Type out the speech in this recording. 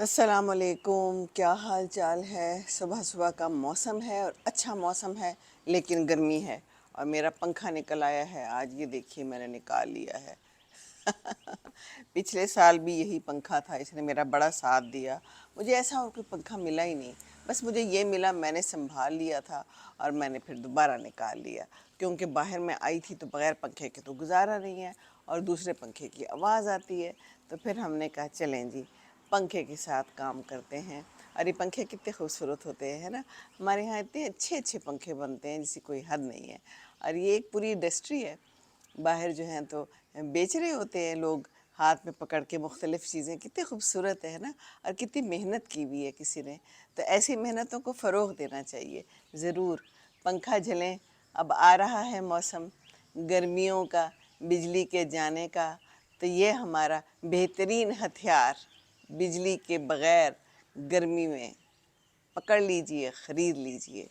السلام علیکم، کیا حال چال ہے؟ صبح صبح کا موسم ہے اور اچھا موسم ہے، لیکن گرمی ہے اور میرا پنکھا نکل آیا ہے آج۔ یہ دیکھیے میں نے نکال لیا ہے۔ پچھلے سال بھی یہی پنکھا تھا، اس نے میرا بڑا ساتھ دیا۔ مجھے ایسا اور کوئی پنکھا ملا ہی نہیں، بس مجھے یہ ملا، میں نے سنبھال لیا تھا اور میں نے پھر دوبارہ نکال لیا، کیونکہ باہر میں آئی تھی تو بغیر پنکھے کے تو گزارا نہیں ہے اور دوسرے پنکھے کی آواز آتی ہے۔ تو پھر ہم نے کہا چلیں جی پنکھے کے ساتھ کام کرتے ہیں۔ اور یہ پنکھے کتنے خوبصورت ہوتے ہیں نا، ہمارے ہاں اتنے اچھے اچھے پنکھے بنتے ہیں جس کی کوئی حد نہیں ہے۔ اور یہ ایک پوری انڈسٹری ہے، باہر جو ہیں تو بیچ رہے ہوتے ہیں لوگ ہاتھ میں پکڑ کے مختلف چیزیں، کتنے خوبصورت ہے نا، اور کتنی محنت کی ہوئی ہے کسی نے۔ تو ایسی محنتوں کو فروغ دینا چاہیے ضرور۔ پنکھا جھلیں، اب آ رہا ہے موسم گرمیوں کا، بجلی کے جانے کا، تو یہ ہمارا بہترین ہتھیار بجلی کے بغیر گرمی میں پکڑ لیجئے، خرید لیجئے۔